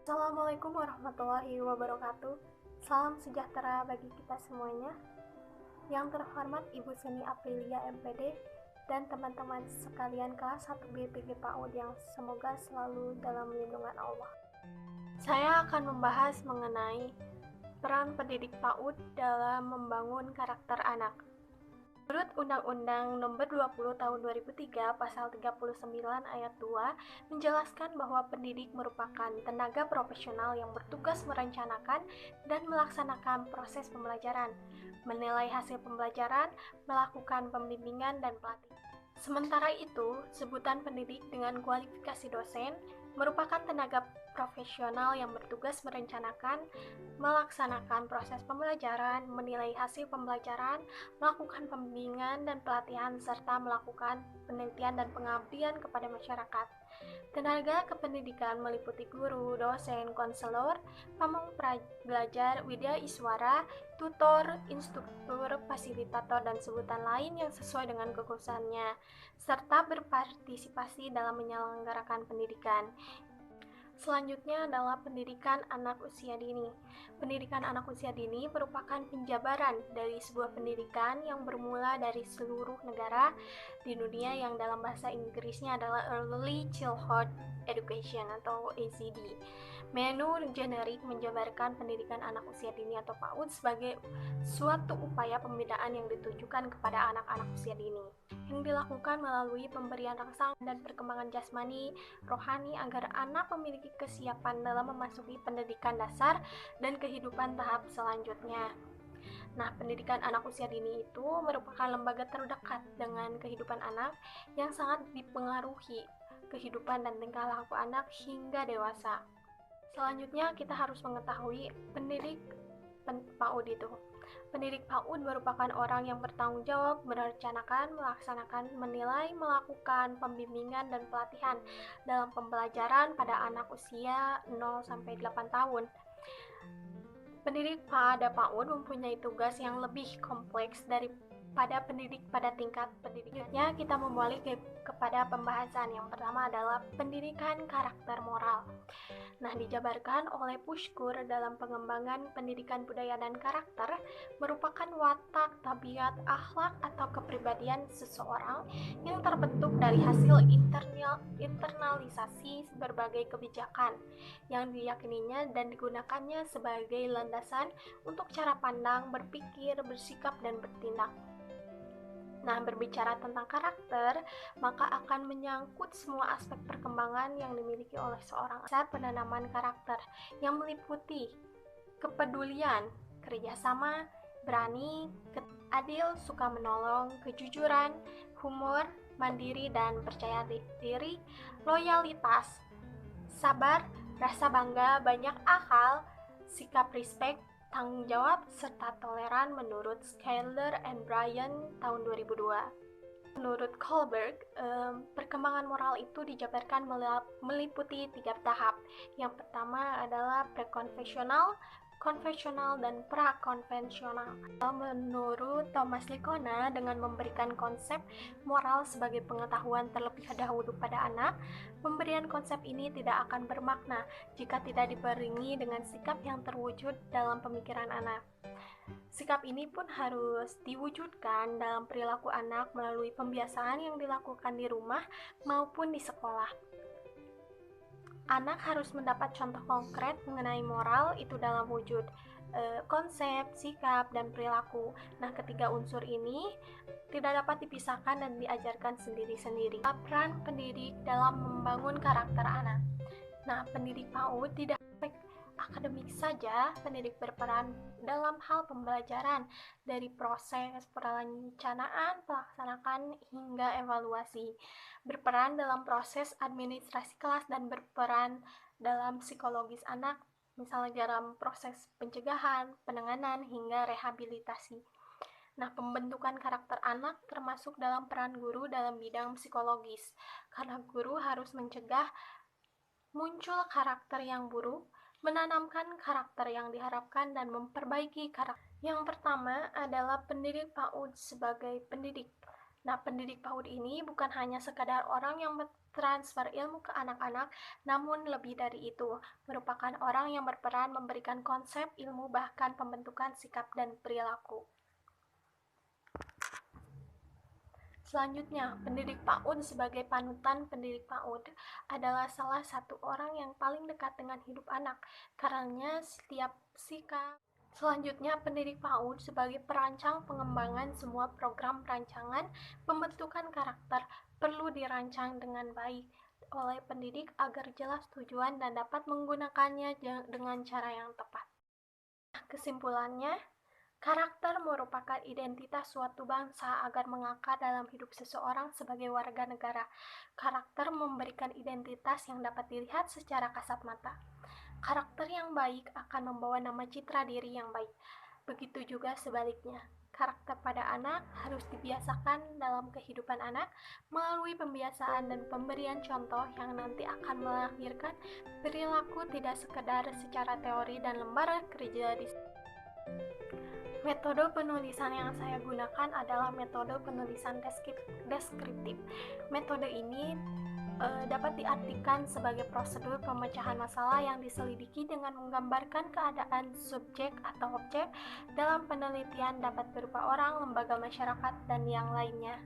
Assalamualaikum warahmatullahi wabarakatuh. Salam sejahtera bagi kita semuanya. Yang terhormat Ibu Seni Aprilia MPD dan teman-teman sekalian kelas 1 BPG PAUD yang semoga selalu dalam lindungan Allah. Saya akan membahas mengenai peran pendidik PAUD dalam membangun karakter anak. Menurut Undang-Undang Nomor 20 Tahun 2003 Pasal 39 Ayat 2 menjelaskan bahwa pendidik merupakan tenaga profesional yang bertugas merencanakan dan melaksanakan proses pembelajaran, menilai hasil pembelajaran, melakukan pembimbingan dan pelatihan. Sementara itu, sebutan pendidik dengan kualifikasi dosen merupakan tenaga profesional yang bertugas merencanakan, melaksanakan proses pembelajaran, menilai hasil pembelajaran, melakukan pembimbingan dan pelatihan, serta melakukan penelitian dan pengabdian kepada masyarakat. Tenaga kependidikan meliputi guru, dosen, konselor, pamong belajar, widya iswara, tutor, instruktur, fasilitator, dan sebutan lain yang sesuai dengan kekhususannya, serta berpartisipasi dalam menyelenggarakan pendidikan. Selanjutnya adalah pendidikan anak usia dini. Pendidikan anak usia dini merupakan penjabaran dari sebuah pendidikan yang bermula dari seluruh negara di dunia yang dalam bahasa Inggrisnya adalah Early Childhood Education atau ECD. Menu generik menjabarkan pendidikan anak usia dini atau PAUD sebagai suatu upaya pembinaan yang ditujukan kepada anak-anak usia dini, yang dilakukan melalui pemberian rangsangan dan perkembangan jasmani, rohani agar anak memiliki kesiapan dalam memasuki pendidikan dasar dan kehidupan tahap selanjutnya. Nah, pendidikan anak usia dini itu merupakan lembaga terdekat dengan kehidupan anak yang sangat dipengaruhi kehidupan dan tingkah laku anak hingga dewasa. Selanjutnya, kita harus mengetahui pendidik PAUD itu. Pendidik PAUD merupakan orang yang bertanggung jawab merencanakan, melaksanakan, menilai, melakukan pembimbingan dan pelatihan dalam pembelajaran pada anak usia 0-8 tahun. Pendidik pada PAUD mempunyai tugas yang lebih kompleks daripada pendidik pada tingkat pendidikan. Selanjutnya kita membalik kepada pembahasan. Yang pertama adalah pendidikan karakter moral. Nah, dijabarkan oleh Pushkur dalam pengembangan pendidikan budaya dan karakter merupakan watak, tabiat, akhlak, atau kepribadian seseorang yang terbentuk dari hasil internalisasi berbagai kebijakan yang diyakininya dan digunakannya sebagai landasan untuk cara pandang, berpikir, bersikap, dan bertindak. Nah, berbicara tentang karakter, maka akan menyangkut semua aspek perkembangan yang dimiliki oleh seorang saat penanaman karakter yang meliputi kepedulian, kerjasama, berani, adil, suka menolong, kejujuran, humor, mandiri dan percaya diri, loyalitas, sabar, rasa bangga, banyak akal, sikap respect, tanggung jawab, serta toleran menurut Skyler and Bryan tahun 2002. Menurut Kohlberg, perkembangan moral itu dijabarkan meliputi 3 tahap. Yang pertama adalah prekonvensional, konvensional, dan prakonvensional. Menurut Thomas Lickona, dengan memberikan konsep moral sebagai pengetahuan terlebih dahulu pada anak, pemberian konsep ini tidak akan bermakna jika tidak dibarengi dengan sikap yang terwujud dalam pemikiran anak. Sikap ini pun harus diwujudkan dalam perilaku anak melalui pembiasaan yang dilakukan di rumah maupun di sekolah. Anak harus mendapat contoh konkret mengenai moral itu dalam wujud konsep, sikap, dan perilaku. Nah, ketiga unsur ini tidak dapat dipisahkan dan diajarkan sendiri-sendiri. Peran pendidik dalam membangun karakter anak. Nah, pendidik PAUD tidak akademik saja, pendidik berperan dalam hal pembelajaran dari proses perencanaan, pelaksanaan, hingga evaluasi. Berperan dalam proses administrasi kelas dan berperan dalam psikologis anak, misalnya dalam proses pencegahan, penanganan, hingga rehabilitasi. Nah, pembentukan karakter anak termasuk dalam peran guru dalam bidang psikologis, karena guru harus mencegah muncul karakter yang buruk, menanamkan karakter yang diharapkan, dan memperbaiki karakter. Yang pertama adalah pendidik PAUD sebagai pendidik. Nah, pendidik PAUD ini bukan hanya sekadar orang yang transfer ilmu ke anak-anak, namun lebih dari itu, merupakan orang yang berperan memberikan konsep, ilmu, bahkan pembentukan sikap dan perilaku. Selanjutnya, pendidik PAUD sebagai panutan pendidik PAUD adalah salah satu orang yang paling dekat dengan hidup anak, karena setiap sikap. Selanjutnya, pendidik PAUD sebagai perancang pengembangan semua program perancangan pembentukan karakter perlu dirancang dengan baik oleh pendidik agar jelas tujuan dan dapat menggunakannya dengan cara yang tepat. Kesimpulannya, karakter merupakan identitas suatu bangsa agar mengakar dalam hidup seseorang sebagai warga negara. Karakter memberikan identitas yang dapat dilihat secara kasat mata. Karakter yang baik akan membawa nama citra diri yang baik. Begitu juga sebaliknya. Karakter pada anak harus dibiasakan dalam kehidupan anak melalui pembiasaan dan pemberian contoh yang nanti akan melahirkan perilaku tidak sekedar secara teori dan lembar kerja di. Metode penulisan yang saya gunakan adalah metode penulisan deskriptif. Metode ini dapat diartikan sebagai prosedur pemecahan masalah yang diselidiki dengan menggambarkan keadaan subjek atau objek. Dalam penelitian dapat berupa orang, lembaga masyarakat, dan yang lainnya.